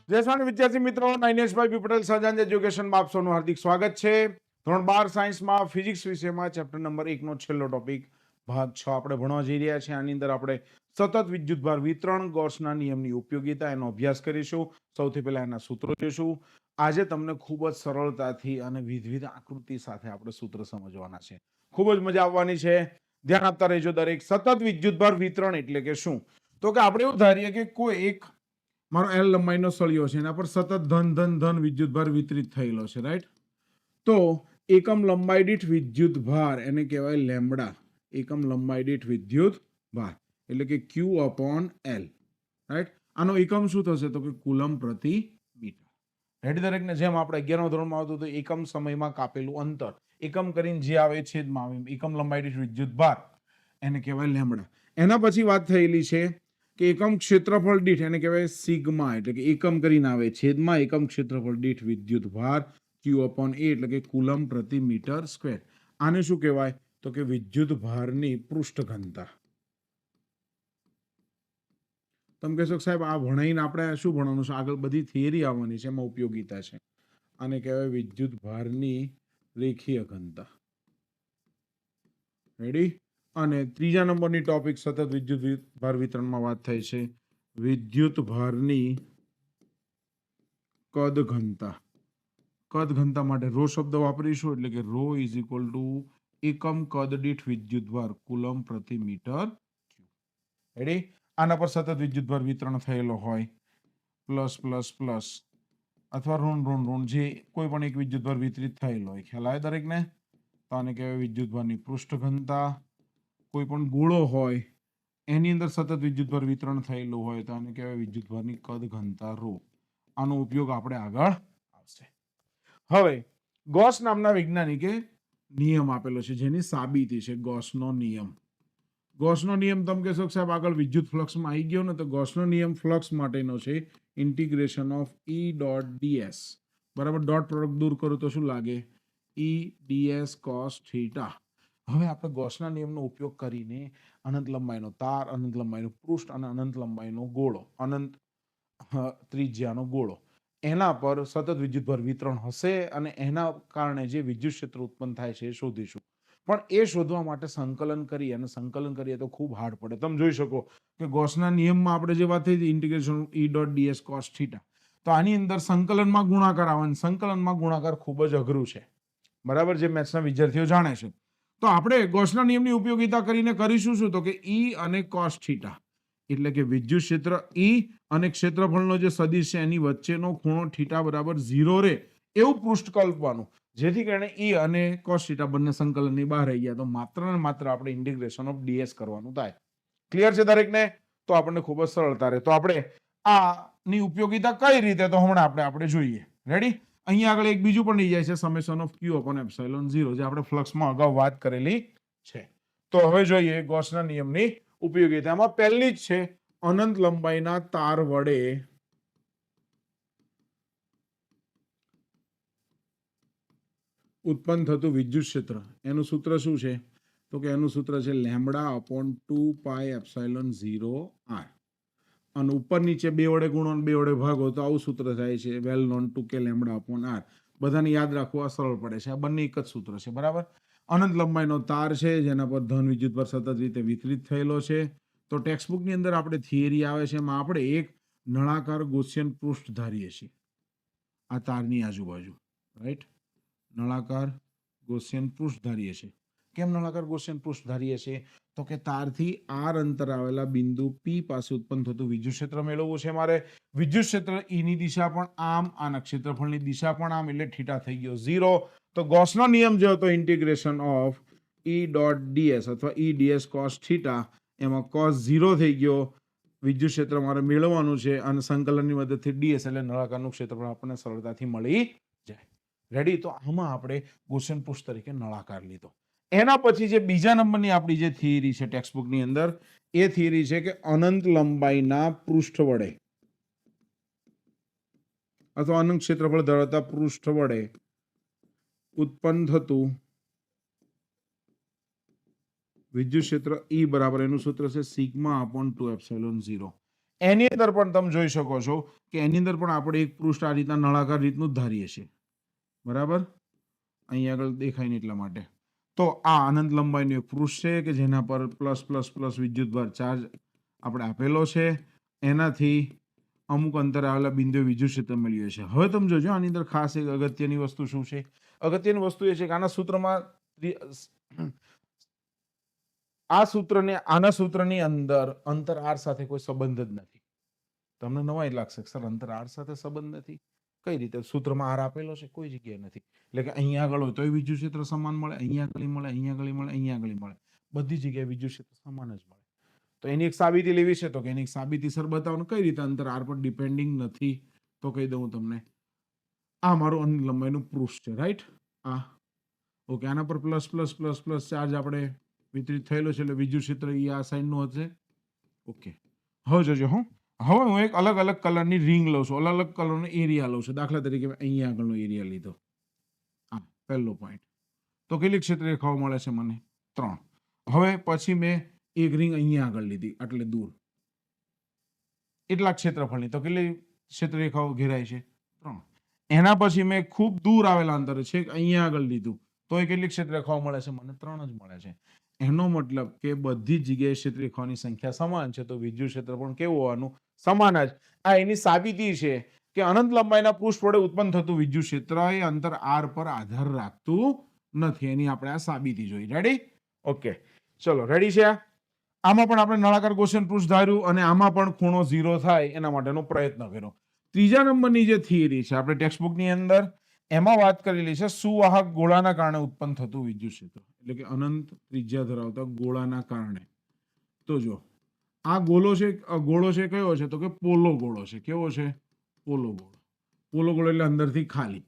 જય સ્વામી વિદ્યાર્થી મિત્રો, નૈનેશભાઈ પી પટેલ સજાન એજ્યુકેશનમાં આપ સૌનું હાર્દિક સ્વાગત છે. ધોરણ 12 સાયન્સમાં ફિઝિક્સ વિષયમાં ચેપ્ટર નંબર 1 નો છેલ્લો ટોપિક ભાગ 6 આપણે ભણવા જઈ રહ્યા છીએ. આની અંદર આપણે સતત વિદ્યુતભાર વિતરણ, ગૌસના નિયમની ઉપયોગિતા એનો અભ્યાસ કરીશું. સૌથી પહેલા એના સૂત્રો જોઈશું. આજે તમને ખૂબ જ સરળતાથી અને વિવિધ આકૃતિ સાથે આપણે સૂત્ર સમજવાના છે. ખૂબ જ મજા આવવાની છે. ધ્યાન આપતા રહેજો દરેક. સતત વિદ્યુતભાર વિતરણ એટલે કે શું? તો કે આપણે એવું ધારીએ કે કોઈ એક મારો એલ લંબાઈનો સળિયો છે, એના પર સતત ધન ધન ધન વિદ્યુતભાર વિતરિત થયેલો છે, રાઈટ? તો એકમ લંબાઈ દીઠ વિદ્યુતભાર એને કહેવાય લેમ્બડા. એકમ લંબાઈ દીઠ વિદ્યુતભાર એટલે કે ક્યુ અપોન એલ, રાઈટ? આનો એકમ શું થશે તો કે કુલમ પ્રતિ મીટર. રેડી દરેકને? જેમ આપણે 11મા ધોરણમાં આવતું હતું એકમ સમયમાં કાપેલું અંતર, એકમ કરીને જે આવે છેદમાં આવે, એકમ લંબાઈ દીઠ વિદ્યુતભાર એને કહેવાય લેમ્બડા. એના પછી વાત થયેલી છે કે એકમ ક્ષેત્રફળ દીઠ એને કહેવાય સિગ્મા, એટલે કે એકમ કરીને આવે છેદમાં એકમ ક્ષેત્રફળ દીઠ વિદ્યુતભાર ક્યુ અપોન એ એટલે કે કુલમ પ્રતિ મીટર સ્ક્વેર. આને શું કહેવાય તો કે વિદ્યુતભારની પૃષ્ઠ ઘનતા. તમે કહેશો સાહેબ આ ભણાઈને આપણે શું ભણવાનું છે? આગળ બધી થિયરી આવવાની છે, એમાં ઉપયોગિતા છે. આને કહેવાય વિદ્યુતભારની રેખીય ઘનતા. રેડી? અને ત્રીજા નંબરની ટોપિક સતત વિદ્યુત ભાર વિતરણમાં વાત થઈ છે વિદ્યુતભારની કદ ઘનતા. કદ ઘનતા માટે રો શબ્દ વાપરીશું, એટલે કે રો ઇઝ ઇક્વલ ટુ એકમ કદ દીઠ વિદ્યુતભાર કુલમ પ્રતિ મીટર ક્યુબ. રેડી? આના પર સતત વિદ્યુતભાર વિતરણ થયેલો હોય પ્લસ પ્લસ પ્લસ અથવા ઋણ ઋણ ઋણ જે કોઈ પણ એક વિદ્યુતભાર વિતરિત થયેલો હોય, ખ્યાલ આવે દરેકને? તો આને કહેવાય વિદ્યુતભારની પૃષ્ઠ ઘનતા. કોઈ પણ ગોળો હોય એની અંદર સતત વિદ્યુતભાર વિતરણ થયેલું હોય તો આને કહેવાય વિદ્યુતભારની કદ ઘનતા રો. આનો ઉપયોગ આપણે આગળ આવશે. હવે ગૌસ નામના વૈજ્ઞાનિકે નિયમ આપેલો છે જેની સાબિતી છે ગૌસનો નિયમ. ગૌસનો નિયમ તમે કહેશો સાહેબ આગળ વિદ્યુત ફ્લક્સમાં આવી ગયો ને, તો ગૌસનો નિયમ ફ્લક્સ માટેનો છે integration of E dot DS. બરાબર? ડોટ પ્રોડક્ટ દૂર કરો તો શું લાગે? ઈ ડીએસ કોસ થીટા. હવે આપણે ગૌસના નિયમનો ઉપયોગ કરીને અનંત લંબાઈનો તાર, અનંત લંબાઈનો પૃષ્ઠ અને અનંત લંબાઈનો ગોળો, અનંત ત્રિજ્યાનો ગોળો, એના પર સતત વિદ્યુતભાર વિતરણ હશે અને એના કારણે જે વિદ્યુત ક્ષેત્ર ઉત્પન્ન થાય છે એ શોધીશું. પણ એ શોધવા માટે સંકલન કરીએ, અને સંકલન કરીએ તો ખૂબ હાર્ડ પડે. તમે જોઈ શકો કે ગૌસના નિયમમાં આપણે જે વાત થઈ હતી ઇન્ટિગ્રેશન ઈ ડોટ ડીએસ કોસ થીટા, તો આની અંદર સંકલનમાં ગુણાકાર આવે. સંકલનમાં ગુણાકાર ખૂબ જ અઘરું છે, બરાબર? જે મેથ્સના વિદ્યાર્થીઓ જાણે છે. તો આપણે ગૌસના નિયમની ઉપયોગિતા કરીને કરીશું શું તો કે ઈ અને કોસ થીટા એટલે કે વિદ્યુત ક્ષેત્ર ઈ અને ક્ષેત્રફળનો જે સદિશ છે એની વચ્ચેનો ખૂણો થીટા બરાબર 0 રહે એવું પૃષ્ઠ કલ્પવાનું, જેથી કરીને ઈ અને કોસ થીટા બંને સંકલનની બહાર આવી ગયા. તો માત્ર ને માત્ર આપણે ઇન્ટિગ્રેશન ઓફ ડીએસ કરવાનું થાય. ક્લિયર છે દરેકને? તો આપણને ખૂબ જ સરળતા રહે. તો આપણે આની ઉપયોગિતા કઈ રીતે, તો હમણાં આપણે જોઈએ. રેડી? અહીંયા આગળ એક બીજું પણ લઈ જાય છે summation of Q upon epsilon 0, જે આપણે ફ્લક્સમાં અગાઉ વાત કરેલી છે. તો હવે જોઈએ ગૌસના નિયમની ઉપયોગિતામાં. પહેલી જ છે અનંત લંબાઈના તાર વડે ઉત્પન્ન થતું વિદ્યુત ક્ષેત્ર. એનું સૂત્ર શું છે તો કે એનું સૂત્ર છે lambda upon 2 pi epsilon 0 r. અને ઉપર નીચે બે વડે ગુણો બે વડે ભાગો તો આવું સૂત્ર થાય છે વેલ નોન ટુ કે લેમ્બડા અપોન આર. બધાને યાદ રાખવું આ સરળ પડે છે. આ બંને એક જ સૂત્ર છે, બરાબર? અનંત લંબાઈનો તાર છે જેના પર ધન વિદ્યુતભાર સતત રીતે વિતરિત થયેલો છે. તો ટેક્સ્ટબુકની અંદર આપણે થિયરી આવે છે, એમાં આપણે એક નળાકાર ગૌસિયન પૃષ્ઠ ધારીએ છીએ આ તારની આજુબાજુ, રાઈટ? નળાકાર ગૌસિયન પૃષ્ઠ ધારીએ છીએ. કેમ નળાકાર ગૌસિયન પૃષ્ઠ ધારીએ છીએ તો કે તારથી આર અંતર આવેલા બિંદુ પી પાસે ઉત્પન્ન થતું વિદ્યુત ક્ષેત્ર મેળવવું છે મારે. વિદ્યુત ક્ષેત્ર ઈ ની દિશા પણ આમ, આના ક્ષેત્રફળની દિશા પણ આમ, એટલે થીટા થઈ ગયો 0. તો ગૌસનો નિયમ જે હતો integration of E dot DS અથવા ઈ ડીએસ કોસ થીટા, એમાં કોસ 0 થઈ ગયો. વિદ્યુત ક્ષેત્ર મારે મેળવવાનું છે અને સંકલનની મદદથી ડીએસ એટલે નળાકારનું ક્ષેત્રફળ આપણને સરળતાથી મળી જાય. રેડી? તો આમાં આપણે ગૌસિયન પૃષ્ઠ તરીકે નળાકાર લીધો. એના પછી જે બીજા નંબરની આપણી જે થિયરી છે ટેક્સ્ટબુકની અંદર, એ થિયરી છે કે અનંત લંબાઈના પૃષ્ઠ વડે અથવા અનંત ક્ષેત્રફળ ધરાવતા પૃષ્ઠ વડે ઉત્પન્ન થતું વિદ્યુત ક્ષેત્ર ઈ બરાબર એનું સૂત્ર છે સિગ્મા અપોન 2 એપ્સિલોન 0. એની અંદર પણ તમે જોઈ શકો છો કે એની અંદર પણ આપણે એક પૃષ્ઠ આ રીતના નળાકાર રીતનું જ ધારીએ છીએ, બરાબર? અહીં આગળ દેખાય નહીં એટલા માટે. તો આ અનંત લંબાઈનું એક પૃષ્ઠ છે કે જેના પર પ્લસ પ્લસ પ્લસ વિદ્યુતભાર ચાર્જ આપણે આપેલો છે. એનાથી અમુક અંતરે આવેલા બિંદુએ વિદ્યુત ક્ષેત્ર મેળવીએ છીએ. હવે તમે જોજો આની અંદર ખાસ એક અગત્યની વસ્તુ શું છે? અગત્યની વસ્તુ એ છે કે આના સૂત્રમાં આ સૂત્રને આના સૂત્રની અંદર અંતર આર સાથે કોઈ સંબંધ જ નથી. તમને નવાઈ લાગશે સર અંતર આર સાથે સંબંધ નથી, કઈ રીતે? સૂત્રમાં આર આપેલો છે, કોઈ જગ્યાએ નથી. એટલે કે અહીંયા આગળ હોય તોય વિદ્યુત ક્ષેત્ર સમાન મળે, અહીંયા આગળ મળે, અહીંયા આગળ મળે, અહીંયા આગળ મળે, બધી જગ્યાએ વિદ્યુત ક્ષેત્ર સમાન જ મળે. તો એની એક સાબિતી લેવી છે તો કે એની એક સાબિતી સર બતાવવાનું કઈ રીતે અંતર આર પર ડિપેન્ડિંગ નથી. તો કહી દઉં તમને, આ મારું અનંત લંબાઈનું પૃષ્ઠ છે, રાઈટ? આ ઓકે, આના પર plus plus plus plus charge આપણે વિતરિત થયેલો છે એટલે વિદ્યુત ક્ષેત્ર એ આ સાઈડનું હશે. ઓકે, હવે જોજો હું હવે હું એક અલગ અલગ કલરની રિંગ લઉં છું, અલગ અલગ કલરનો એરિયા લઉં છું. દાખલા તરીકે મેં અહીંયા આગળનો એરિયા લીધો, આ પહેલો પોઈન્ટ. તો કેટલી ક્ષેત્ર રેખાઓ મળે છે મને? 3. હવે પછી મેં એક રિંગ અહીંયા આગળ લીધી, એટલે દૂર એટલા ક્ષેત્રફળની, તો કેટલી ક્ષેત્ર રેખાઓ ઘેરાય છે? 3. એના પછી મેં ખૂબ દૂર આવેલા અંતરે છે અહીંયા આગળ લીધું, તો એ કેટલી ક્ષેત્ર રેખાઓ મળે છે મને? 3 જ મળે છે. એનો મતલબ કે બધી જગ્યાએ ક્ષેત્ર રેખાઓની સંખ્યા સમાન છે, તો વિદ્યુત ક્ષેત્ર પણ કેવું હોવાનું? સમાન જ. આ એની સાબિતી છે કે અનંત લંબાઈના પૃષ્ઠ વડે ઉત્પન્ન થતું વિદ્યુત ક્ષેત્ર એ અંતર આર પર આધાર રાખતું નથી. એની આપણે આ સાબિતી જોઈ. રેડી? ઓકે, ચલો રેડી છે. આમાં પણ આપણે નળાકાર ગૌસિયન પૃષ્ઠ ધાર્યું અને આમાં પણ ખૂણો 0 થાય એના માટેનો પ્રયત્ન કર્યો. ત્રીજા નંબરની જે થિયરી છે આપણે ટેક્સ્ટબુકની અંદર એમાં વાત કરેલી છે સુવાહક ગોળાના કારણે ઉત્પન્ન થતું વિદ્યુત ક્ષેત્ર, એટલે કે અનંત ત્રિજ્યા ધરાવતા ગોળાના કારણે. તો જો આ ગોળો છે કયો છે? તો કે પોલો ગોળો છે. કેવો છે? પોલો ગોળો. પોલો ગોળો એટલે અંદરથી ખાલી,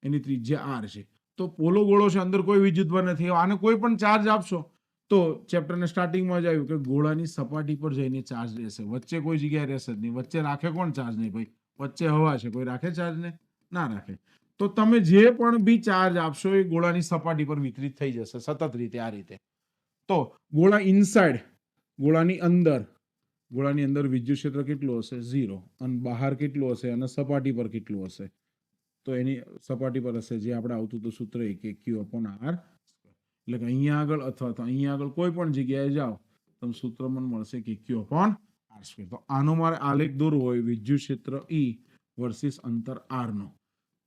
એની ત્રિજ્યા આર છે. તો પોલો ગોળો છે, અંદર કોઈ વિદ્યુતભાર નથી. આને કોઈ પણ ચાર્જ આપશો તો ચેપ્ટરના સ્ટાર્ટિંગમાં જ આવ્યું કે ગોળાની સપાટી પર જઈને ચાર્જ રહેશે, વચ્ચે કોઈ જગ્યાએ રહેશે જ નહીં. વચ્ચે રાખે કોણ ચાર્જ? નહીં ભાઈ, વચ્ચે હવા છે, કોઈ રાખે ચાર્જને? ના રાખે. તો તમે જે પણ બી ચાર્જ આપશો એ ગોળાની સપાટી પર વિતરિત થઈ જશે સતત રીતે, આ રીતે. તો ગોળા ઇનસાઇડ, ગોળાની અંદર વિદ્યુત ક્ષેત્ર કેટલું હશે? 0. અને બહાર કેટલું હશે? અને સપાટી પર કેટલું હશે? તો એની સપાટી પર હશે જે આપણે આવતું હતું સૂત્ર કે Q/R. એટલે કે અહીંયા આગળ અથવા તો અહીંયા આગળ કોઈ પણ જગ્યાએ જાઓ તમને સૂત્રમાં મળશે કે Q/R². તો આનો મારે આલેખ દોરવો હોય વિદ્યુત ક્ષેત્ર E વર્સિસ અંતર R નો,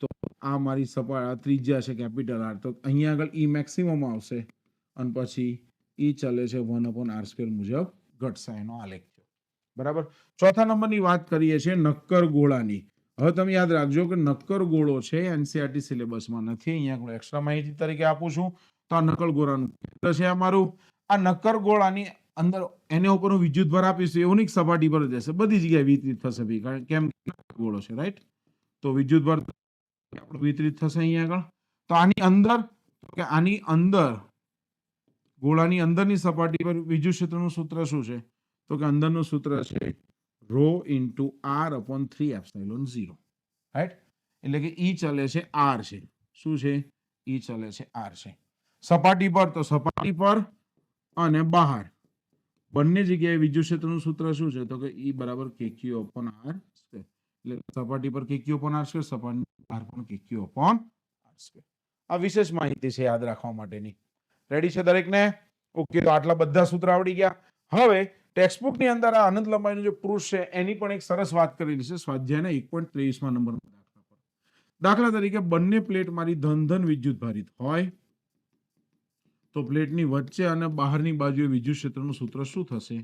તો આ મારી ત્રિજ્યા છે કેપિટલ R, તો અહીંયા આગળ E મેક્સિમમ આવશે અને પછી E ચાલે છે 1/R² મુજબ ઘટશે. એનો આલેખ છે, બરાબર. ચોથા નંબરની વાત કરીએ છીએ નક્કર ગોળાની. હવે તમે યાદ રાખજો કે નક્કર ગોળો છે એનસીઆરટી સિલેબસમાં નથી, અહીંયા હું એક્સ્ટ્રા માહિતી તરીકે આપું છું. તો આ નક્કર ગોળાનું છે અમારું. આ નક્કર ગોળાની અંદર એના ઉપર હું વિદ્યુતભાર આપીશ એવું નહીં સપાટી પર જ હશે, બધી જગ્યાએ વિતરિત થશે ભાઈ, કારણ કેમ ગોળો છે, રાઈટ? તો વિદ્યુતભાર વિતરિત થશે અહીંયા આગળ. તો આની અંદર ગોળાની અંદરની સપાટી પર વિદ્યુત ક્ષેત્રનું સૂત્ર શું છે? તો કે અંદરનું સૂત્ર છે ρ×R/3ε0, રાઈટ? એટલે કે E ચાલે છે R છે. શું છે? E ચાલે છે R છે. સપાટી પર, તો સપાટી પર અને બહાર બંને જગ્યાએ વિદ્યુત ક્ષેત્રનું સૂત્ર શું છે? તો કે E બરાબર KQ/R². એટલે સપાટી પર KQ/R², સપાટી બહાર પણ KQ/R². આ વિશેષ માહિતી છે યાદ રાખવા માટેની. રેડી છે દરેકને? ઓકે, તો આટલા બધા સૂત્ર આવડી ગયા. હવે ટેક્સ્ટબુકની અંદર આ અનંત લંબાઈનું જે પૃષ્ઠ છે એની પણ એક સરસ વાત કરેલી છે સ્વાધ્યાયના 1.23માં નંબરના દાખલા પર. દાખલા તરીકે બંને પ્લેટ મારી ધન વિદ્યુત ભારિત હોય તો પ્લેટની વચ્ચે અને બહારની બાજુએ વિદ્યુત ક્ષેત્રનું સૂત્ર શું થશે?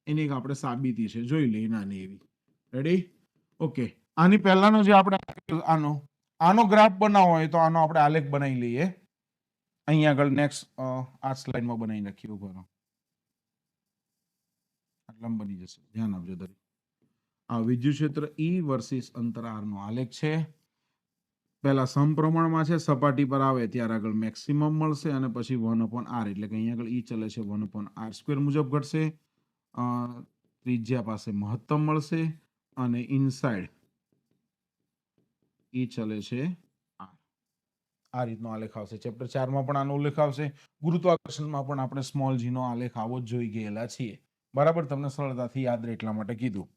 એની એક આપણે સાબિતી છે, જોઈ લઈએ નાની એવી. રેડી? ઓકે, આની પહેલાનો જે આપણે આનો ગ્રાફ બનાવવો હોય તો આનો આપણે આલેખ બનાવી લઈએ. અહીંયા આગળ નેક્સ્ટ આ સ્લાઇડમાં બનાવી નાખીએ. ઉભો રહો, આટલામાં બની જશે, ધ્યાન આપજો દરેક. આ વિદ્યુત ક્ષેત્ર E વર્સિસ અંતર R નો આલેખ છે. પહેલા સમપ્રમાણમાં છે, સપાટી પર આવે ત્યારે આગળ મેક્સિમમ મળશે અને પછી 1/R, એટલે કે અહીંયા આગળ E ચાલે છે 1/R² મુજબ ઘટશે. ત્રિજ્યા પાસે મહત્તમ મળશે અને ઇનસાઇડ E ચાલે છે R. આ રીતનો આલેખ આવશે. ચેપ્ટર 4માં પણ આનો ઉલ્લેખ આવશે. ગુરુત્વાકર્ષણમાં પણ આપણે સ્મોલ g નો આલેખ આવો જ જોઈ ગયેલા છીએ, બરાબર? તમને સરળતાથી યાદ રહે એટલા માટે કીધું.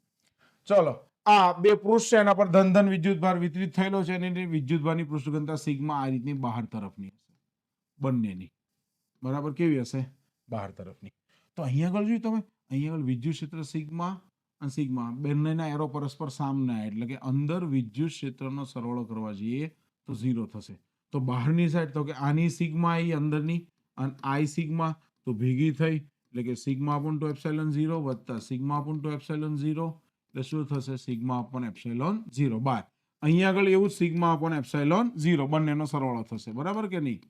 ચલો આ બે પૃષ્ઠ છે એના પર ધન ધન વિદ્યુતભાર વિતરિત થયેલો છે અને એની વિદ્યુતભારની પૃષ્ઠ ઘનતા સિગ્મા આ રીતની બહાર તરફની હશે બંનેની બરાબર કેવી હશે બહાર તરફની તો અહીંયા આગળ જોયું તમે અહીંયા આગળ વિદ્યુત ક્ષેત્ર સિગ્મા અને સિગ્મા બંનેના એરો પરસ્પર સામના એટલે કે અંદર વિદ્યુત ક્ષેત્રનો સરવાળો કરવા જઈએ તો 0 થશે તો બહારની સાઈડ તો કે આની સિગ્મા એ અંદરની અને આઈ સિગ્મા તો ભેગી થઈ એટલે કે સિગ્મા અપોન ટુ એપ્સિલોન 0 વત્તા સિગ્મા અપોન ટુ એપ્સિલોન 0 એટલે શું થશે સિગ્મા અપોન એપ્સિલોન 0 બાર અહીંયા આગળ એવું સિગ્મા અપોન એપ્સિલોન 0 બંનેનો સરવાળો થશે બરાબર કે નહીં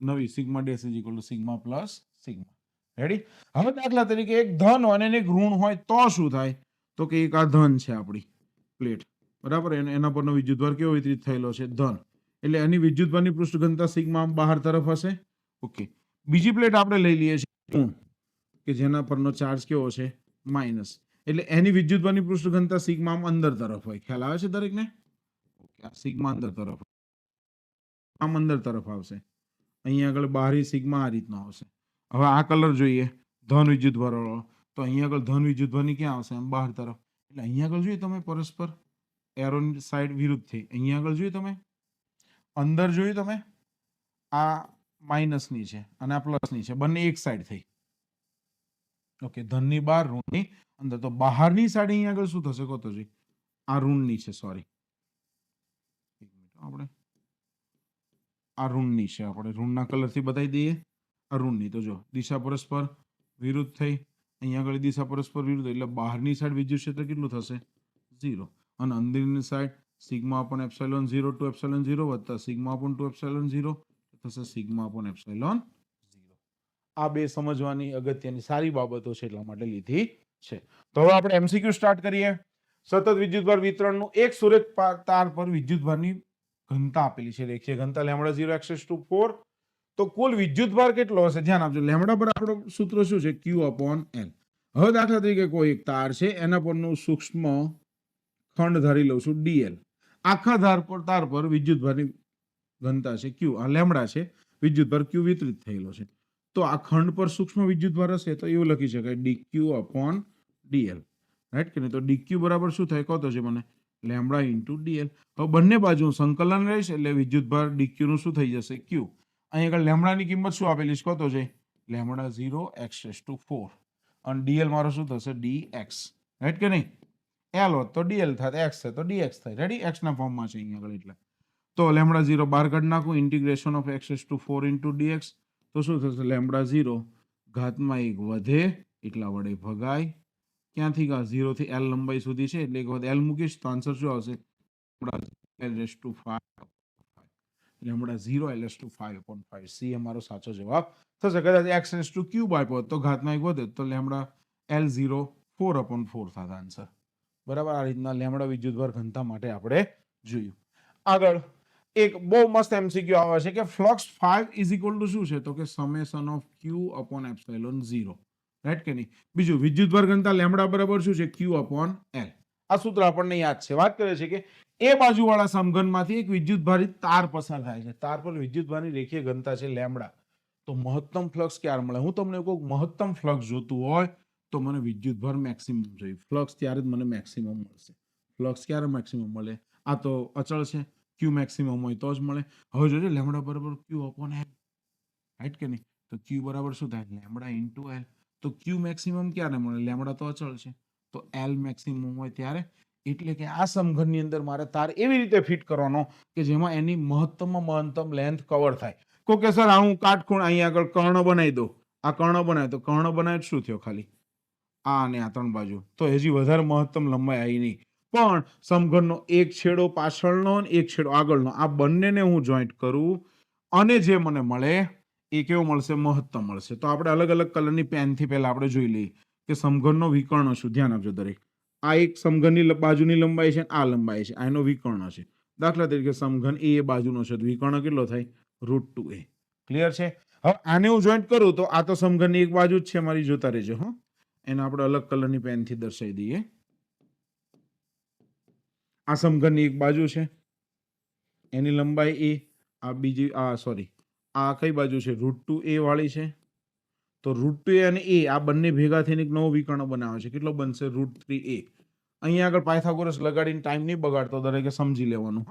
નવી sigma dash is equal to sigma plus sigma ready હવે દાખલા તરીકે એક ધન હોય અને એક ઋણ હોય તો શું થાય તો કે એક આ ધન છે આપણી પ્લેટ બરાબર એના પરનો વિદ્યુતભાર કેવો વિતરિત થયેલો છે ધન એટલે એની વિદ્યુતભારની પૃષ્ઠ ઘનતા સિગ્મા બહાર તરફ હશે ઓકે બીજી પ્લેટ આપણે લઈ લઈએ છીએ ઋણ કે જેના પરનો ચાર્જ કેવો છે માઇનસ એટલે એની વિદ્યુતભારની પૃષ્ઠ ઘનતા સિગ્મા અંદર તરફ હોય ખ્યાલ આવે છે દરેકને સિગ્મા અંદર તરફ આમ અંદર તરફ આવશે અહીંયા આગળ બાહરી સિગ્મા આ રીતનો આવશે હવે આ કલર જોઈએ ધન વિદ્યુતભાર વાળો તો અહીંયા આગળ ધન વિદ્યુતભારની ક્યાં આવશે આમ બહાર તરફ એટલે અહીંયા આગળ જોઈએ તમે પરસ્પર એરોની સાઈડ વિરુદ્ધ થઈ અહીંયા આગળ જોઈએ તમે અંદર જોયું તમે આ માઇનસની છે અને આ પ્લસની છે બંને એક સાઈડ થઈ ઓકે ધનની બહાર ઋણની અંદર તો બહારની સાઈડ અહીંયા આગળ શું થશે કહો તો જી આ ઋણની છે સોરી આપણે આ ઋણની છે આપણે ઋણના કલરથી બતાવી દઈએ આ ઋણની તો જો દિશા પરસ્પર વિરુદ્ધ થઈ અહીંયા આગળ દિશા પરસ્પર વિરુદ્ધ એટલે બહારની સાઈડ વિદ્યુત ક્ષેત્ર કેટલું થશે 0 અને અંદરની side sigma upon epsilon 0 two epsilon 0 વત્તા સિગ્મા અપોન ટુ એપ્સિલોન 0 થશે સિગ્મા અપોન એપ્સિલોન 0 આ બે સમજવાની અગત્યની સારી બાબતો છે એટલા માટે લીધી છે તો હવે આપણે એમસીક્યુ સ્ટાર્ટ કરીએ સતત વિદ્યુતભાર વિતરણનું એક સુરેખ તાર પર વિદ્યુતભારની ઘનતા આપેલી છે રેખીય ઘનતા લેમ્બડા 0 એક્સેસ ટુ 4 તો કુલ વિદ્યુતભાર કેટલો હશે ધ્યાન આપજો લેમ્બડા પર આપણો સૂત્ર શું છે Q અપોન L હવે દાખલા તરીકે કોઈ એક તાર છે એના પરનું સૂક્ષ્મ ખંડ ધારી લઉં છું dl આખા તાર પર વિદ્યુતભારની ઘનતા છે Q આ લેમ્બડા છે વિદ્યુતભાર Q વિતરિત થયેલો છે તો આ ખંડ પર સૂક્ષ્મ વિદ્યુતભાર હશે તો એવું લખી શકાય dq અપોન dl રાઈટ કે નહીં તો dq બરાબર શું થાય કહો તો છે મને લેમ્બડા ઇન્ટુ dl હવે બંને બાજુ સંકલન રહેશે એટલે વિદ્યુતભાર dq નું શું થઈ જશે q અહીં આગળ લેમ્બડાની કિંમત શું આપેલી છે કહો તો છે લેમ્બડા 0 એક્સેસ ટુ 4 અને dl મારો શું થશે dx રાઈટ કે નહીં l હોત તો dl થાય x થાય તો dx થાય રેડી x ના ફોર્મમાં છે અહીં આગળ એટલે તો લેમ્બડા 0 બહાર કાઢી નાખું integration of access two 4 into dx તો શું થશે લેમ્બડા 0 ઘાતમાં 1 વધે એટલા વડે ભગાય ક્યાંથી 0 થી l લંબાઈ સુધી છે એટલે એક વખત l મૂકીશ તો આન્સર શું આવશે લેમ્બડા 0 ls ટુ 5/5 c અમારો સાચો જવાબ થશે કદાચ x ns ટુ ક્યુબ આપ્યો તો ઘાતમાં 1 વધે તો લેમ્બડા l0 4/4 થાત આન્સર બરાબર આ રીતના લેમ્બડા વિદ્યુતભાર ઘનતા માટે આપણે જોયું આગળ એક બહુ મસ્ત એમસીક્યુ આવે છે કે ફ્લક્સ 5 ઇઝ ઇક્વલ ટુ શું છે તો કે summation of q upon epsilon 0 right કે નહીં બીજું વિદ્યુતભાર ઘનતા લેમ્બડા બરાબર શું છે q અપોન l આ સૂત્ર આપણને યાદ છે વાત કરે છે કે એ બાજુવાળા સમઘનમાંથી એક વિદ્યુતભારી તાર પસાર થાય છે તાર પર વિદ્યુતભારની રેખીય ઘનતા છે લેમ્બડા તો મહત્તમ ફ્લક્સ ક્યારે મળે હું તમને કહું મહત્તમ ફ્લક્સ જોતું હોય તો મને વિદ્યુતભાર મેક્સિમમ જોઈએ ફ્લક્સ ત્યારે જ મને મેક્સિમમ મળશે ફ્લક્સ ક્યારે મેક્સિમમ મળે આ તો અચળ છે ક્યુ મેક્સિમમ હોય તો જ મળે હવે જોજો લેમ્બડા બરાબર ક્યુ અપોન એલ રાઈટ કે નહીં તો ક્યુ બરાબર શું થાય લેમ્બડા ઇન્ટુ એલ તો ક્યુ મેક્સિમમ ક્યારે મળે લેમ્બડા તો અચળ છે તો એલ મેક્સિમમ હોય ત્યારે એટલે કે આ સમઘનની અંદર મારે તાર એવી રીતે ફિટ કરવાનો કે જેમાં એની મહત્તમ લેન્થ કવર થાય કો કે સર હું કાટખૂણ અહીંયા આગળ કર્ણ બનાવી દઉં આ કર્ણ બનાવે તો કર્ણ બનાવે શું થયો ખાલી આ અને આ ત્રણ બાજુ તો હજી વધારે મહત્તમ લંબાઈ આવી નહીં પણ સમઘનનો એક છેડો પાછળનો અને એક છેડો આગળનો આ બંનેને હું જોઈન્ટ કરું અને જે મને મળે એ કેવો મળશે મહત્તમ મળશે તો આપણે અલગ અલગ કલરની પેનથી પહેલા આપણે જોઈ લઈએ કે સમઘનનો વિકર્ણ શું ધ્યાન આપજો દરેક આ એક સમઘનની બાજુની લંબાઈ છે આ લંબાઈ છે આનો વિકર્ણ છે દાખલા તરીકે સમઘન એ બાજુનો છે તો વિકર્ણ કેટલો થાય √2a ક્લિયર છે હવે આને હું જોઈન્ટ કરું તો આ તો સમઘનની એક બાજુ જ છે મારી જોતા રહેજો હા એને આપણે અલગ કલરની પેનથી દર્શાવી દઈએ આ સમઘનની એક બાજુ છે એની લંબાઈ એ આ બીજી આ કઈ બાજુ છે √2a વાળી છે તો √2a અને a આ બંને ભેગા થઈને એક નવો વિકર્ણ બનાવે છે કેટલો બનશે √3a અહીંયા આગળ પાયથાગોરસ લગાડીને ટાઈમ નહીં બગાડતો, દરેકે સમજી લેવાનું.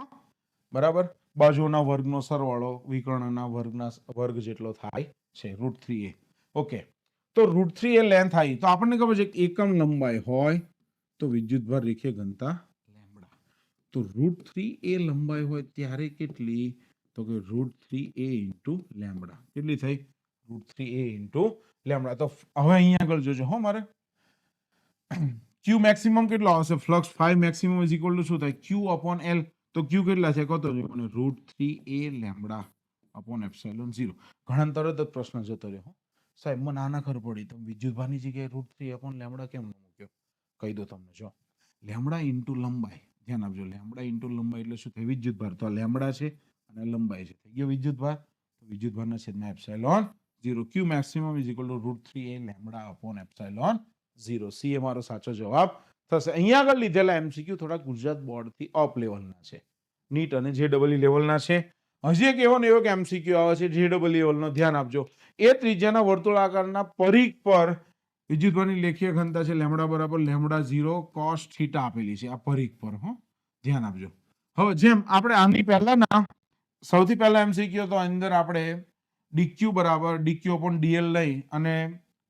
બરાબર. બાજુના વર્ગનો સરવાળો વિકર્ણના વર્ગ જેટલો થાય છે, √3a. ઓકે, તો √3 એ લેન્થ આવી, તો આપણને ખબર છે કે એકમ લંબાઈ હોય તો વિદ્યુતભાર રેખીય ઘનતા લેમ્બડા. તો √3a લંબાઈ હોય ત્યારે કેટલી? તો કે √3a ઇન્ટુ લેમ્બડા. કેટલી થઈ? √3a into lambda. તો હવે અહીંયા આગળ જોજો હો, મારે ક્યુ મેક્સિમમ કેટલો આવશે? Flux 5 maximum is equal two શું થાય? ક્યુ અપોન એલ. તો ક્યુ કેટલા છે? કતો જો મને √3a લેમ્બડા અપોન એપ્સિલોન 0. ઘણા તરત જ પ્રશ્ન જતો રહ્યો, સાહેબ મને આના ખબર પડી, તો વિદ્યુતભારની જગ્યાએ √3 અપોન લેમ્બડા કેમ ન મૂક્યો? કહી દો તમને. જો લેમ્બડા ઇન્ટુ લંબાઈ, ધ્યાન આપજો, લેમ્બડા ઇન્ટુ લંબાઈ એટલે શું થાય? વિદ્યુતભાર. તો લેમ્બડા છે અને લંબાઈ છે, થઈ ગયો વિદ્યુતભાર. તો વિદ્યુતભારના છેદમાં epsilon 0. Q maximum is equal to √3a lambda upon epsilon 0. C એ મારો સાચો જવાબ થશે. અહીંયા આગળ લીધેલા એમસીક્યુ થોડા ગુજરાત બોર્ડથી અપ લેવલના છે, નીટ અને જેડબલઈ લેવલના છે. હજી એક એવો ને એવો એમસીક્યુ આવે છે જેડબલઈ લેવલનો, ધ્યાન આપજો. એ ત્રિજ્યાના વર્તુળાકારના પરિઘ પર વિદ્યુતભારની લેખીય ઘનતા છે લેમ્બડા બરાબર લેમ્બડા 0 cos θ આપેલી છે આ પરિઘ પર. ધ્યાન આપજો. હવે જેમ આપણે આની પહેલાના સૌથી પહેલા એમસીક્યુ તો અંદર આપણે dq બરાબર dq upon dl લઈ અને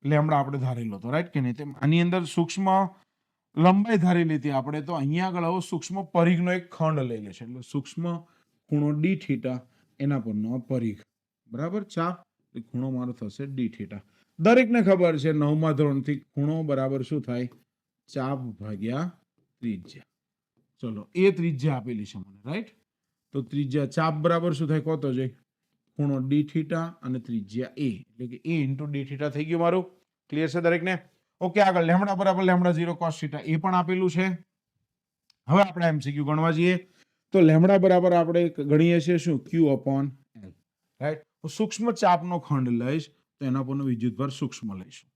લેમ્બડા આપણે ધારેલો હતો, રાઈટ કે નહીં? તેમ આની અંદર સૂક્ષ્મ લંબાઈ ધારેલી હતી આપણે, તો અહીંયા આગળ હવે સૂક્ષ્મ પરિઘનો એક ખંડ લઈ લેશે, એટલે સૂક્ષ્મ ખૂણો dθ એના પરનો પરિઘ બરાબર ચાપ, ખૂણો મારો થશે dθ. દરેકને ખબર છે 9મા ધોરણથી ખૂણો બરાબર શું થાય? ચાપ ભાગ્યા ત્રિજ્યા. ચલો એ ત્રિજ્યા આપેલી છે મને, રાઈટ? તો ત્રિજ્યા ચાપ બરાબર શું થાય? કોતો છે ખૂણો dθ અને ત્રિજ્યા a, એટલે કે a ઇન્ટુ dθ થઈ ગયું મારું. ક્લિયર છે દરેકને? ઓકે, આગળ લેમ્બડા બરાબર લેમ્બડા 0 cos θ એ પણ આપેલું છે. હવે આપણે એમસીક્યુ ગણવા જઈએ તો લેમ્બડા બરાબર આપણે ગણીએ છીએ શું? q upon l, right? સૂક્ષ્મ ચાપનો ખંડ લઈશ તો એના પરનો વિદ્યુતભાર સૂક્ષ્મ લઈશું,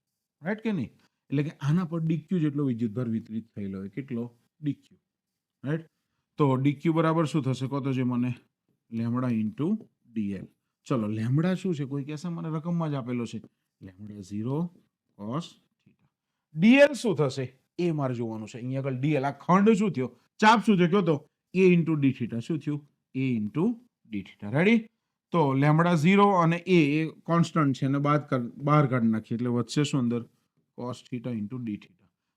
રાઈટ કે નહીં? એટલે કે આના પર dq જેટલો વિદ્યુતભાર વિતરિત થયેલો હોય, કેટલો? dq, right? તો dq બરાબર શું થશે? કહો છે મને લેમ્બડા ઇન્ટુ dl. ચલો લેમ્બડા શું છે? કોઈ કહેશે મને રકમમાં જ આપેલો છે, લેમ્બડા 0 cos θ. dl શું થશે એ મારે જોવાનું છે. અહીંયા આગળ dl આ ખંડ શું થયો? ચાપ શું થયો? કયો તો a ઇન્ટુ dθ. શું થયું? a into dθ. રેડી? તો લેમ્બડા 0 અને a એ કોન્સ્ટન્ટ છે અને બહાર કાઢી નાખીએ એટલે વધશે શું અંદર? cos θ into dθ.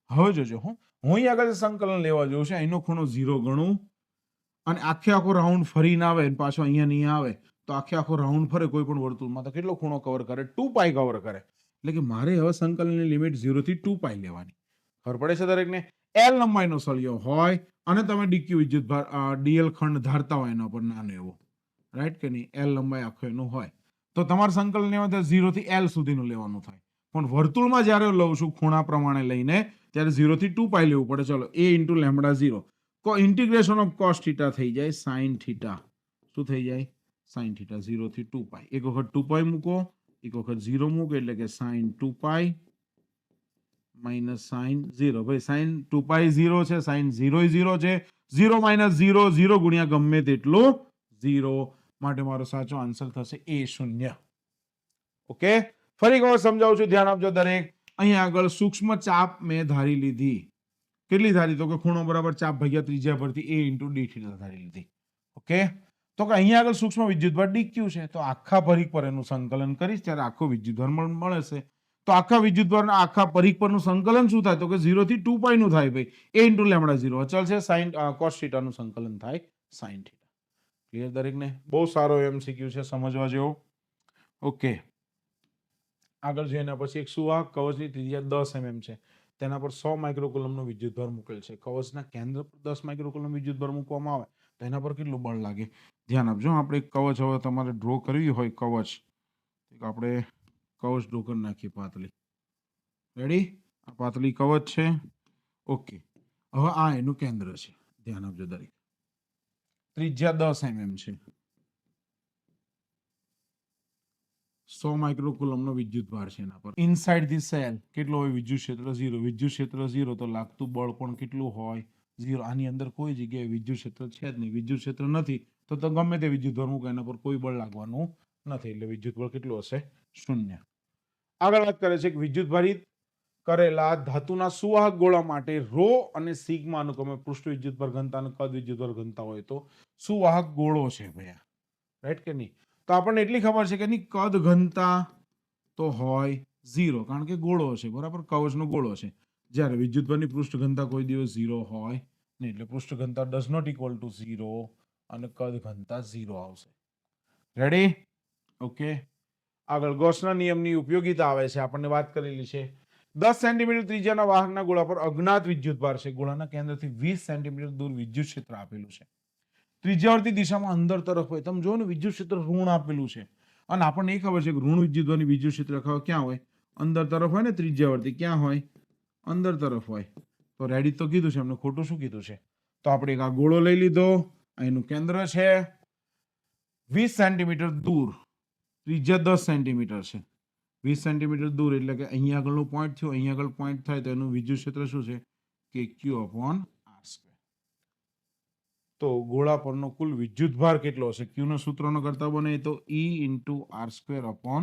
હવે જોજો હું અહીં આગળ સંકલન લેવા જવું છે, એનો ખૂણો 0 ગણું અને આખો રાઉન્ડ ફરીને આવે અને પાછો અહીંયા નહીં આવે, તો આખો રાઉન્ડ ફરે કોઈ પણ વર્તુળમાં તો કેટલો ખૂણો કવર કરે? 2π કવર કરે. એટલે કે મારે હવે સંકલનની લિમિટ 0 થી 2π લેવાની. ખબર પડે છે દરેકને? l લંબાઈનો સળિયો હોય અને તમે dq વિદ્યુતભાર dl ખંડ ધારતા હોય એના પર નાનો એવો, રાઈટ કે નહીં? l લંબાઈ આખો એનો હોય તો તમારે સંકલન લેવા 0 થી l સુધીનું લેવાનું થાય. પણ વર્તુળમાં જ્યારે લઉં છું ખૂણા પ્રમાણે લઈને ત્યારે 0 થી 2π લેવું પડે. ચલો a into lambda 0 integration of cos θ થઈ જાય sin θ. શું થઈ જાય? sin θ 0 થી 2π. એક વખત 2π મૂકો, એક વખત 0 મૂકો એટલે કે sin 2π માઇનસ sin 0. ભાઈ sin 2π 0 છે, sin 0 0 છે, 0 માઇનસ 0 0 ગુણ્યા ગમે તેટલું 0, માટે મારો સાચો આન્સર થશે a 0. ઓકે, ફરી એકવાર સમજાવું છું, ધ્યાન આપજો દરેક. અહીંયા આગળ સૂક્ષ્મ ચાપ મેં ધારી લીધી. કેટલી ધારી? તો કે ખૂણો બરાબર ચાપ ભાગ્યા ત્રિજ્યા પરથી a ઇન્ટુ dθ ધારી લીધી. ઓકે, તો કે અહીંયા આગળ સૂક્ષ્મ વિદ્યુતભાર dq છે, તો આખા પરિઘ પર એનું સંકલન કરીશ ત્યારે આખો વિદ્યુતભાર મળે છે. તો આખા વિદ્યુતભારના આખા પરિઘ પરનું સંકલન શું થાય? તો કે 0 થી 2π નું થાય ભાઈ. a ઇન્ટુ લેમ્બડા 0 અચલ છે, sin cos θ નું સંકલન થાય sin θ. ક્લિયર દરેકને? બહુ સારો એમસીક્યુ છે, સમજવા જેવો. ઓકે, આગળ જઈને પછી એક સુવાહક કવચની ત્રિજ્યા 10 mm છે, તેના પર 100 માઇક્રોકુલમનો વિદ્યુતભાર મૂકેલ છે. કવચના કેન્દ્ર પર 10 માઇક્રોકુલમ વિદ્યુતભાર મૂકવામાં આવે તો એના પર કેટલું બળ લાગે? ધ્યાન આપજો. આપણે એક કવચ હવે તમારે ડ્રો કરવી હોય કવચ, આપણે કવચ ડ્રો કરી નાખીએ પાતળી. રેડી? આ પાતળી કવચ છે. ઓકે, હવે આ એનું કેન્દ્ર છે. ધ્યાન આપજો દરેક. ત્રિજ્યા 10 mm છે, 100 માઇક્રોકુલમનો વિદ્યુતભાર છે એના પર. ઇનસાઇડ ધી સેલ કેટલો હોય? વિદ્યુત ક્ષેત્ર 0. વિદ્યુત ક્ષેત્ર 0 તો લાગતું બળ પણ કેટલું હોય? 0. આની અંદર કોઈ જગ્યાએ વિદ્યુત ક્ષેત્ર છે જ નહીં. વિદ્યુત ક્ષેત્ર નથી તો ગમે તે વિદ્યુતભાર મૂકો એના પર કોઈ બળ લાગવાનું નથી, એટલે વિદ્યુત બળ કેટલું હશે? 0. આગળ વાત કરે છે કે વિદ્યુતભારિત કરેલા ધાતુના સુવાહક ગોળા માટે રો અને સિગ્મા અનુક્રમે પૃષ્ઠ વિદ્યુતભાર ઘનતા અને કદ વિદ્યુતભાર ઘનતા હોય તો સુવાહક ગોળો છે ભૈયા, રાઈટ કે નહીં? તો આપણને એટલી ખબર છે કે એની કદ ઘનતા તો હોય 0, કારણ કે ગોળો છે, બરાબર, કવચનો ગોળો છે. જ્યારે વિદ્યુતભારની પૃષ્ઠ ઘનતા કોઈ દિવસ 0 હોય નહીં, એટલે પૃષ્ઠ ઘનતા ડઝ નોટ ઇક્વલ ટુ 0 અને કદ ઘનતા 0 આવશે. રેડી? ઓકે. આગળ ગૌસના નિયમની ઉપયોગિતા આવે છે, આપણને વાત કરેલી છે. 10 સેન્ટીમીટર ત્રિજ્યાના વાહકના ગોળા પર અજ્ઞાત વિદ્યુતભાર છે. ગોળાના કેન્દ્રથી 20 સેન્ટીમીટર દૂર વિદ્યુત ક્ષેત્ર આપેલું છે. ત્રિજ્યાવર્તી દિશામાં અંદર તરફ હોય. તમે જુઓ ને, વિદ્યુત ક્ષેત્ર ઋણ આપેલું છે અને આપણને એ ખબર છે કે ઋણ વિદ્યુતભારની વિદ્યુત ક્ષેત્ર ક્યાં હોય? અંદર તરફ હોય ને. ત્રિજ્યાવર્તી ક્યાં હોય? અંદર તરફ હોય. તો રેડી તો કીધું છે એમને, ખોટું શું કીધું છે? તો આપણે એક આ ગોળો લઈ લીધો, અહીંનું કેન્દ્ર છે 20 સેન્ટીમીટર દૂર, ત્રિજ્યા 10 સેન્ટીમીટર છે. 20 સેન્ટીમીટર દૂર એટલે કે અહીંયા આગળનું પોઈન્ટ થયું, અહીંયા આગળ પોઈન્ટ થાય તો એનું વિદ્યુત ક્ષેત્ર શું છે? કે Q upon R સ્ક્વેર. તો ગોળા પરનો કુલ વિદ્યુતભાર કેટલો હશે? Q નો સૂત્રનો કરતા બને તો E into R square upon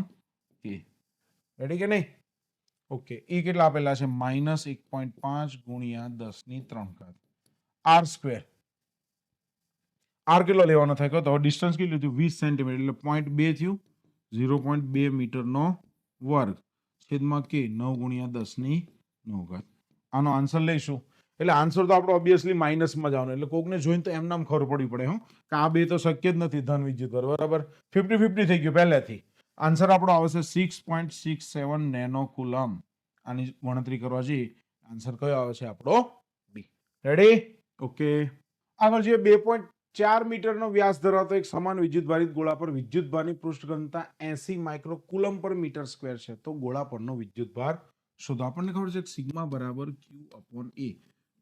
K. Ready કે નહીં? ઓકે. E કેટલા આપેલા છે? -1.5 ગુણ્યા 10⁻³ R સ્ક્વેર. R કેટલો લેવાનો થાય કહો તો? ડિસ્ટન્સ કેટલું થયું? 20 સેન્ટીમીટર એટલે 0.2 થયું, 0.2 મીટરનો વર્ગ છેદમાં K 9 ગુણ્યા 10⁹. આનો આન્સર લઈશું એટલે આન્સર તો આપણો ઓબ્વિયસલી માઇનસમાં જવાનો, એટલે કોકને જોઈને તો એમ નામ ખબર પડવી પડે કે આ બે તો શક્ય જ નથી ધન વિદ્યુત, બરાબર. 50-50 થઈ ગયું પહેલેથી. આન્સર આપણો આવશે 6.67 નેનો કુલમ. આની ગણતરી કરવા જઈએ, આન્સર કયો આવે છે આપણો? બી. રેડી? ઓકે. આગળ જોઈએ 2.4 મીટરનો વ્યાસ ધરાવતો એક સમાન વિદ્યુતભારિત ગોળા પર વિદ્યુતભારની પૃષ્ઠ ઘનતા 80 માઇક્રો કુલમ પર મીટર સ્ક્વેર છે. તો ગોળા પરનો વિદ્યુતભાર શોધો. આપણને ખબર છે કે સિગ્મા બરાબર Q upon A.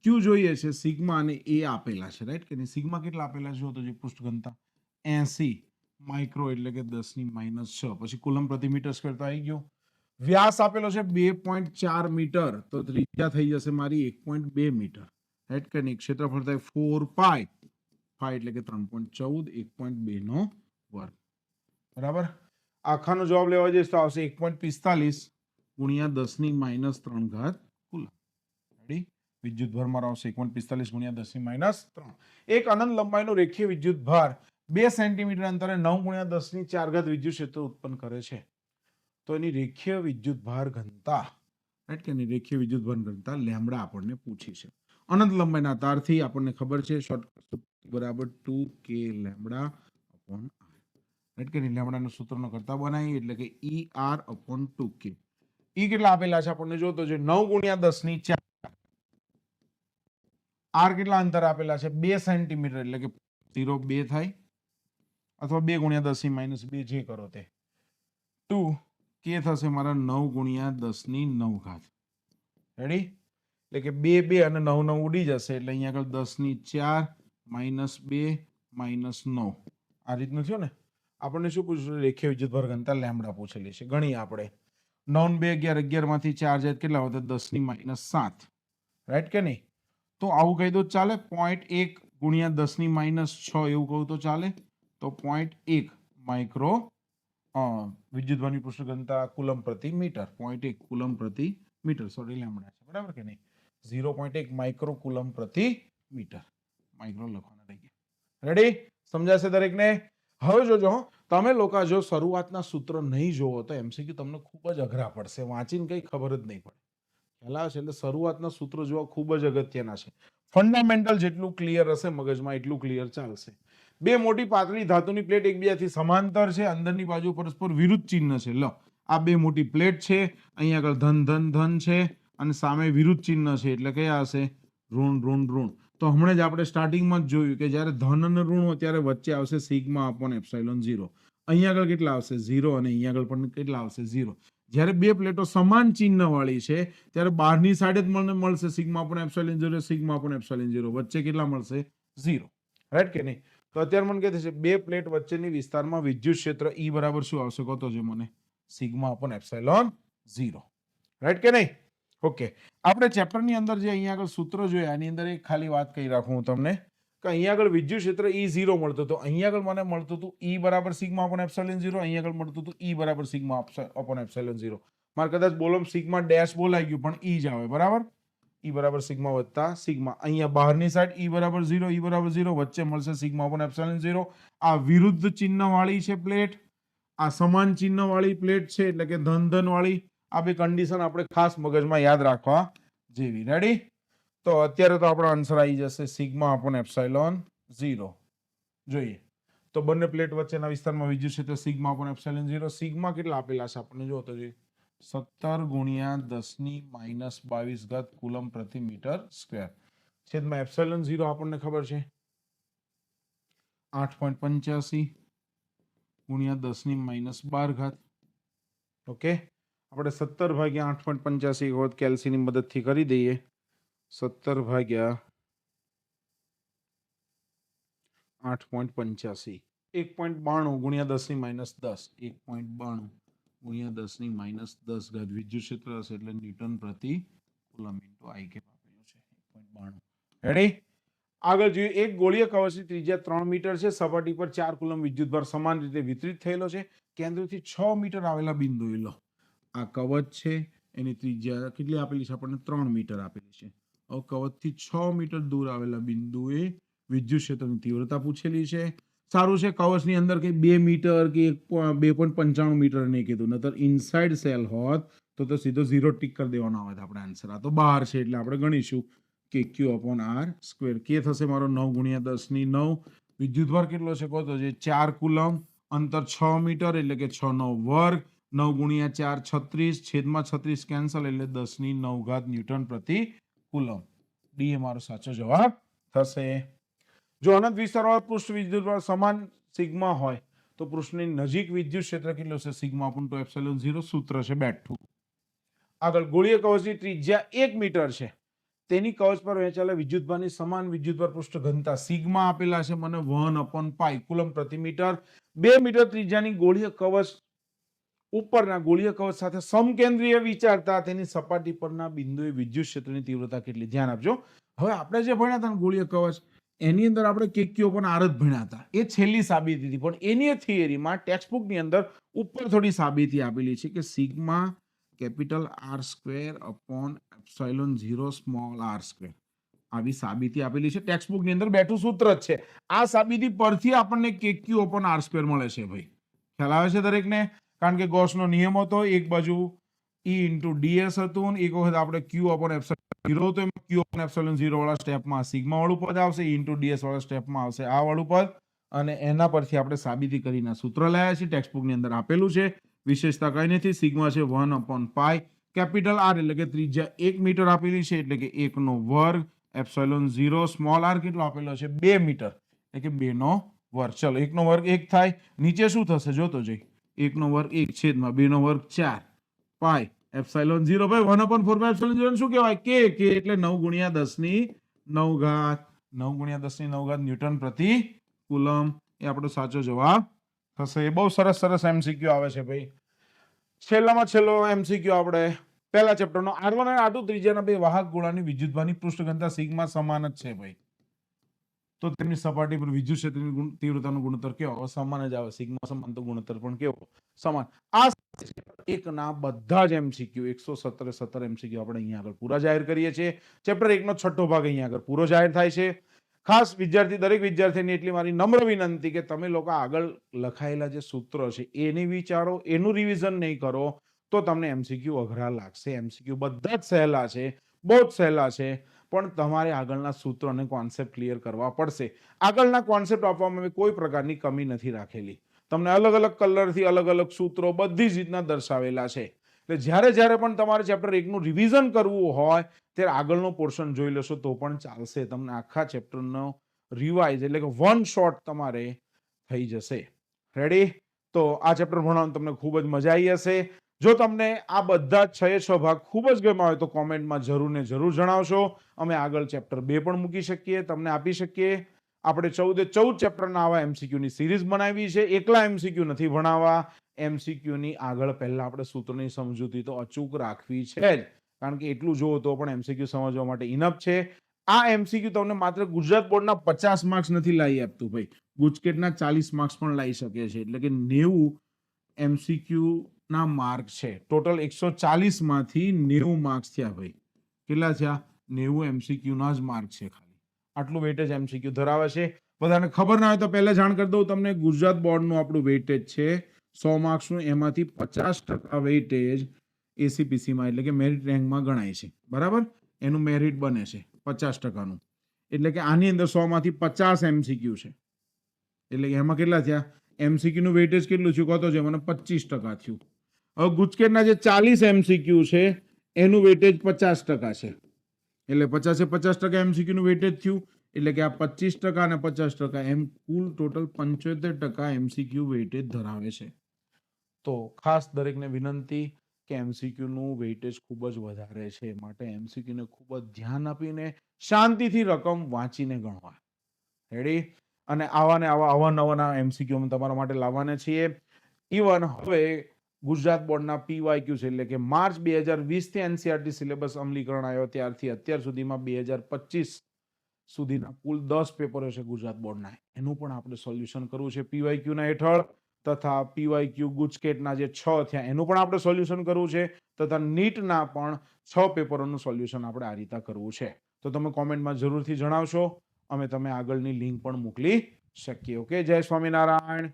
Q જોઈએ છે, સિગ્મા અને A આપેલા છે, રાઈટ કે નહીં? સિગ્મા કેટલા આપેલા છે તો જે પૃષ્ઠ ઘનતા 80 માઇક્રો એટલે કે 10⁻6, પછી કુલમ પ્રતિ મીટર સ્ક્વેર તો આવી ગયો. વ્યાસ આપેલો છે 2.4 મીટર, તો ત્રિજ્યા થઈ જશે મારી 1.2 મીટર, રાઈટ કે નહીં? ક્ષેત્રફળ થાય 4 પાઈ, પાઈ એટલે કે 3.14, 1.2 નો વર્ગ, બરાબર. આખાનો જવાબ લેવા જઈશ તો આવશે 1.45 ગુણ્યા 10⁻³ કુલમ. રેડી? વિદ્યુતભાર મારો આવશે 1.45 ગુણ્યા 10⁻³. એક અનંત લંબાઈનો રેખીય વિદ્યુતભાર 2 સેન્ટીમીટર અંતરે 9 ગુણ્યા 10⁴ વિદ્યુત ક્ષેત્ર ઉત્પન્ન કરે છે. તો એની રેખીય વિદ્યુતભાર ઘનતા, રાઈટ કે નહીં? રેખીય વિદ્યુતભાર ઘનતા લેમ્બડા આપણને પૂછી છે. અનંત લંબાઈના તારથી આપણને ખબર છે શોર્ટકટ બરાબર 2k lambda upon r, right કે નહીં? લેમ્બડાનું સૂત્રનો કરતા બનાવી એટલે કે ER upon 2k. E કેટલા આપેલા છે આપણને જોતો છે? 9 ગુણ્યા 10⁴. R કેટલા અંતર આપેલા છે? 2 સેન્ટીમીટર એટલે કે 0.2 થાય, અથવા 2 ગુણ્યા 10⁻², જે કરો તે. 2 k થશે મારા 9 ગુણ્યા 10⁹. રેડી? એટલે કે 2 2 અને 9 9 ઉડી જશે, એટલે અહીંયા આગળ 10⁴ -2 -9 આ રીતનું થયું ને. આપણને શું પૂછ્યું? રેખીય વિદ્યુતભાર ઘનતા લેમ્બડા પૂછેલી છે. ગણી આપણે 9 2 11 11 માંથી 4 જાય કેટલા હોય? 10⁻7, રાઈટ કે નહીં? તો આવું કહી દો ચાલે? 0.1 ગુણ્યા 10⁻6 એવું કહું તો ચાલે? તો 0.1 માઇક્રો વિદ્યુતભારની પૃષ્ઠ ઘનતા કુલમ પ્રતિ મીટર, 0.1 કુલમ પ્રતિ મીટર, સોરી લેમ્બડા છે, બરાબર કે નહીં? 0.1 માઇક્રો કુલમ પ્રતિ મીટર. માઇક્રો લખવાના રહી ગયા. રેડી? સમજાશે દરેકને? હવે જોજો, તમે લોકો જો શરૂઆતના સૂત્ર નહીં જોવો તો MCQ તમને ખૂબ જ અઘરા પડશે, વાંચીને કઈ ખબર જ નહીં પડે. ખ્યાલ આવે છે? એટલે શરૂઆતના સૂત્રો જોવા ખૂબ જ અગત્યના છે. ફંડામેન્ટલ જેટલું ક્લિયર હશે મગજમાં એટલું ક્લિયર ચાલશે. બે મોટી પાતળી ધાતુની પ્લેટ એકબીજાથી સમાંતર છે, અંદરની બાજુ પરસ્પર વિરુદ્ધ ચિહ્ન છે. લો, આ બે મોટી પ્લેટ છે, અહીંયા આગળ ધન ધન ધન છે અને સામે વિરુદ્ધ ચિહ્ન છે, એટલે કયા હશે? ઋણ ઋણ ઋણ. તો હમણાં જ આપણે સ્ટાર્ટિંગમાં જ જોયું કે જ્યારે ધન અને ઋણ હોય ત્યારે વચ્ચે આવશે સિગ્મા અપોન એપ્સિલોન 0. અહીંયા આગળ કેટલા આવશે? 0, અને અહીંયા આગળ પણ કેટલા આવશે? 0. જ્યારે બે પ્લેટો સમાન ચિહ્ન વાળી છે ત્યારે બહારની સાઈડ જ મને મળશે sigma upon epsilon 0, sigma upon epsilon 0, વચ્ચે કેટલા મળશે? 0, રાઈટ કે નહીં? તો અત્યારે મને કહે છે બે પ્લેટ વચ્ચેની વિસ્તારમાં વિદ્યુત ક્ષેત્ર E બરાબર શું આવશે? કહો તો જે મને? સિગ્મા અપોન એપ્સિલોન 0, રાઈટ કે નહીં? ઓકે. આપણે ચેપ્ટરની અંદર જે અહીંયા આગળ સૂત્રો જોયા એની અંદર એક ખાલી વાત કહી રાખું હું તમને કે અહીંયા આગળ વિદ્યુત ક્ષેત્ર E0 મળતું હતું. અહીંયા આગળ મને મળતું હતું E બરાબર સિગ્મા અપોન એપ્સિલોન 0, અહીંયા આગળ મળતું હતું E બરાબર સિગ્મા અપોન એપ્સિલોન 0. મારે કદાચ બોલો સિગ્મા ડેશ બોલાઈ ગયું પણ ઈ જ આવે બરાબર. ઈ બરાબર સિગ્મા વત્તા સિગ્મા. અહીંયા બહારની સાઈડ ઈ બરાબર 0, ઈ બરાબર 0, વચ્ચે મળશે સિગ્મા upon એપ્સિલોન 0. આ વિરુદ્ધ ચિહ્ન વાળી છે પ્લેટ, આ સમાન ચિહ્ન વાળી પ્લેટ છે એટલે કે ધન ધન વાળી. આ બે કન્ડિશન આપણે ખાસ મગજમાં યાદ રાખવા જેવી. રેડી? તો અત્યારે તો આપણો આન્સર આવી જશે સિગ્મા upon એપ્સિલોન 0. જોઈએ તો બંને પ્લેટ વચ્ચેના વિસ્તારમાં વિદ્યુત ક્ષેત્ર સિગ્મા upon એપ્સિલોન 0. સિગ્મા કેટલા આપેલા છે આપણને જો તો જોઈએ 17 ગુણ્યા 10⁻22 ઘાત કુલમ પ્રતિ મીટર સ્ક્વેર. છેદમાં એપ્સિલોન 0 આપણને ખબર છે 8.85 ગુણ્યા 10⁻12 ઘાત. ઓકે, આપણે 17 ભાગ્યા 8.85 વખત કેલ્સીની મદદથી કરી દઈએ. 17 ભાગ્યા 8.85 1.92 ગુણ્યા 10⁻10 1.92 ગુણ્યા 10⁻10 ઘાત વિદ્યુત ક્ષેત્ર હશે એટલે ન્યૂટન પ્રતિ કુલમ ઇન્ટુ આઈ કેપ આપેલું છે 1.92. રેડી? આગળ જોઈએ એક ગોળીય કવચની ત્રિજ્યા 3 મીટર છે, સપાટી પર 4 કુલમ વિદ્યુતભાર સમાન રીતે વિતરિત થયેલો છે, કેન્દ્રથી 6 મીટર આવેલા બિંદુએ લો. આ કવચ છે એની ત્રિજ્યા કેટલી આપેલી છે આપણને 3 મીટર આપેલી છે. હવે કવચથી 6 મીટર દૂર આવેલા બિંદુએ વિદ્યુત ક્ષેત્રની તીવ્રતા પૂછેલી છે. સારું છે કવચની અંદર કે 2 મીટર કે 2.95 મીટર નહીં કીધું, નતર ઇનસાઇડ સેલ હોત તો સીધો 0 ટીક કરી દેવાનો આવે આપણે આન્સર. આ તો બહાર છે એટલે આપણે ગણીશું કે Q upon R સ્ક્વેર. કે થશે મારો 9 ગુણ્યા 10⁹. વિદ્યુતભાર કેટલો છે કહો તો જે 4 કુલમ, અંતર 6 મીટર એટલે કે 6 નો વર્ગ, 9 ગુણ્યા 4 36, છેદમાં 36 કેન્સલ એટલે 10⁹ ઘાત ન્યૂટન પ્રતિ કુલમ. ડી એ મારો સાચો જવાબ થશે. જો અનંત વિસ્તારમાં પૃષ્ઠ વિદ્યુતભાર સમાન સિગ્મા હોય તો પૃષ્ઠની નજીક વિદ્યુત ક્ષેત્ર કેટલું છે સિગ્મા upon એપ્સિલોન 0. સૂત્ર છે બેઠું. આગળ ગોળીય કવચની ત્રિજ્યા 1 મીટર છે, તેની કવચ પર વહેંચાયેલા વિદ્યુતભારની સમાન વિદ્યુતભાર પૃષ્ઠ ઘનતા સિગ્મા આપેલા છે મને 1/π કુલમ પ્રતિ મીટર. 2 મીટર ત્રિજ્યાની ગોળીય કવચ ઉપરના ગોળીય કવચ સાથે સમકેન્દ્રીય વિચારતા તેની સપાટી પરના બિંદુએ વિદ્યુત ક્ષેત્રની તીવ્રતા કેટલી. ધ્યાન આપજો. હવે આપણે જે ભણ્યા હતા ગોળીય કવચ એની અંદર આપણે KQ પણ આર જ ભણ્યા હતા, એ છેલ્લી સાબિતી હતી. પણ એની થિયરીમાં ટેક્સ્ટબુકની અંદર ઉપર થોડી સાબિતી આપેલી છે કે sigma capital R square upon epsilon 0 small r square. આવી સાબિતી આપેલી છે ટેક્સ્ટબુકની અંદર, બેઠું સૂત્ર જ છે. આ સાબિતી પરથી આપણને KQ upon R સ્ક્વેર મળે છે ભાઈ. ખ્યાલ આવે છે દરેકને? કારણ કે ગોસનો નિયમ હતો, એક બાજુ E ઇન્ટુ ds હતું ને એક વખત આપણે Q upon એપ્સિલોન 0 તો એમાં Q upon એપ્સિલોન 0 વાળા સ્ટેપમાં સિગ્મા વાળું પદ આવશે, E ઇન્ટુ ds વાળા સ્ટેપમાં આવશે આ વાળું પદ, અને એના પરથી આપણે સાબિતી કરીને સૂત્ર લાયા છીએ. ટેક્સ્ટબુકની અંદર આપેલું છે. વિશેષતા કઈ નથી, સિગ્મા છે 1/π, કેપિટલ R એટલે કે ત્રિજ્યા 1 મીટર આપેલી છે એટલે કે 1 નો વર્ગ, એપ્સિલોન 0 સ્મોલ r કેટલો આપેલો છે 2 મીટર એટલે કે 2 નો વર્ગ. ચલો 1 નો વર્ગ 1 થાય, નીચે શું થશે જોતો જઈ 1 નો વર્ગ 1 છેદમાં 2 નો વર્ગ 4 પાઈ એપ્સિલોન 0 ભાઈ 1/4 એપ્સિલોન 0 શું કહેવાય કે એટલે 9 ગુણ્યા 10⁹ ઘાત 9 ગુણ્યા 10⁹ ઘાત ન્યૂટન પ્રતિ કુલમ. એ આપણો સાચો જવાબ થશે. બહુ સરસ સરસ MCQ આવે છે ભાઈ. છેલ્લામાં છેલ્લો MCQ આપણે પહેલા ચેપ્ટરનો R1 અને R2 ત્રિજ્યાના બે વાહક ગોળાની વિદ્યુતભારની પૃષ્ઠ ઘનતા સિગ્મા સમાન જ છે ભાઈ. તો તેમની સપાટી પર વિદ્યુત ક્ષેત્રની તીવ્રતાનો ગુણોત્તર કેવો? સમાન જ આવે. સિગ્મા સમાન તો ગુણોત્તર પણ કેવો? સમાન. આ એકના બધા જ MCQ 117 MCQ આપણે અહીંયા આગળ પૂરા જાહેર કરીએ છીએ. ચેપ્ટર 1 નો છઠ્ઠો ભાગ અહીંયા આગળ પૂરો જાહેર થાય છે. ખાસ વિદ્યાર્થી દરેક વિદ્યાર્થીની એટલી મારી નમ્ર વિનંતી કે તમે લોકો આગળ લખાયેલા જે સૂત્રો છે એને વિચારો, એનું રિવિઝન નહીં કરો તો તમને MCQ અઘરા લાગશે. MCQ બધા જ સહેલા છે, બહુ જ સહેલા છે, પણ તમારે આગળના સૂત્રો અને કોન્સેપ્ટ ક્લિયર કરવા પડશે. આગળના કોન્સેપ્ટ આપવામાં મેં કોઈ પ્રકારની કમી નથી રાખેલી. તમને અલગ અલગ કલરથી અલગ અલગ સૂત્રો બધી જ રીતના દર્શાવેલા છે. એટલે જ્યારે જ્યારે પણ તમારે ચેપ્ટર 1 નું રિવિઝન કરવું હોય ત્યારે આગળનો પોર્શન જોઈ લેશો તો પણ ચાલશે. તમને આખા ચેપ્ટરનો રિવાઇઝ એટલે કે વન શોટ તમારે થઈ જશે. રેડી? તો આ ચેપ્ટર ભણવાનું તમને ખૂબ જ મજા આવી હશે. જો તમને આ બધા 6 ભાગ ખૂબ જ ગમ્યા હોય તો કોમેન્ટમાં જરૂર ને જરૂર જણાવશો. અમે આગળ ચેપ્ટર 2 પણ મૂકી શકીએ, તમને આપી શકીએ. આપણે 14 ચેપ્ટરના આવા MCQની સિરીઝ બનાવી છે. એકલા MCQ નથી ભણાવવા. MCQની આગળ પહેલા આપણે સૂત્રની સમજૂતી તો અચૂક રાખવી છે જ, કારણ કે એટલું જોવો તો પણ MCQ સમજવા માટે ઇનફ છે. આ MCQ તમને માત્ર ગુજરાત બોર્ડના 50 માર્ક્સ નથી લાવી આપતું ભાઈ, ગુજકેટના 40 માર્ક્સ પણ લાવી શકે છે. એટલે કે 90 MCQ ના માર્ક છે. ટોટલ 140 માંથી 90 માર્ક્સ થયા ભાઈ. કેટલા થયા? 90 MCQ ના જ માર્ક છે ખાલી. આટલું વેટેજ MCQ ધરાવે છે. બધાને ખબર ના હોય તો પહેલા જાણ કરી દઉં તમને, ગુજરાત બોર્ડનું આપણું વેટેજ છે 100 માર્ક્સનું, એમાંથી 50% વેટેજ એસીપીસીમાં એટલે કે મેરિટ રેન્કમાં ગણાય છે. બરાબર? એનું મેરિટ બને છે 50%નું. એટલે કે આની અંદર 100 માંથી 50 MCQ છે. એટલે કે એમાં કેટલા થયા? MCQ નું વેટેજ કેટલું થયું કહો તો છે મને? 25% થયું. હવે ગુજકેટના જે 40 MCQ છે એનું વેટેજ 50% છે. એટલે 50% MCQ નું વેટેજ થયું. એટલે કે આ 25% અને 50% એમ કુલ ટોટલ 75% MCQ વેટેજ ધરાવે છે. તો ખાસ દરેકને વિનંતી કે MCQ નું વેટેજ ખૂબ જ વધારે છે, માટે MCQ ને ખૂબ જ ધ્યાન આપીને શાંતિથી રકમ વાંચીને ગણવા. રેડી? અને આવા ને આવા અવાનવાના MCQ અમે તમારા માટે લાવવાના છીએ. ઇવન હવે ગુજરાત બોર્ડના PYQ છે એટલે કે માર્ચ 2020 થી NCERT સિલેબસ અમલીકરણ આવ્યો ત્યારથી અત્યાર સુધીમાં 2025 સુધીના કુલ 10 પેપરો છે ગુજરાત બોર્ડના. એનું પણ આપણે સોલ્યુશન કરવું છે PYQ ના હેઠળ, તથા PYQ ગુજકેટના જે 6 થયા એનું પણ આપણે સોલ્યુશન કરવું છે, તથા નીટના પણ 6 પેપરોનું સોલ્યુશન આપણે આ રીતે કરવું છે. તો તમે કોમેન્ટમાં જરૂરથી જણાવશો. અમે તમે આગળની લિંક પણ મોકલી શકીએ. ઓકે, જય સ્વામિનારાયણ.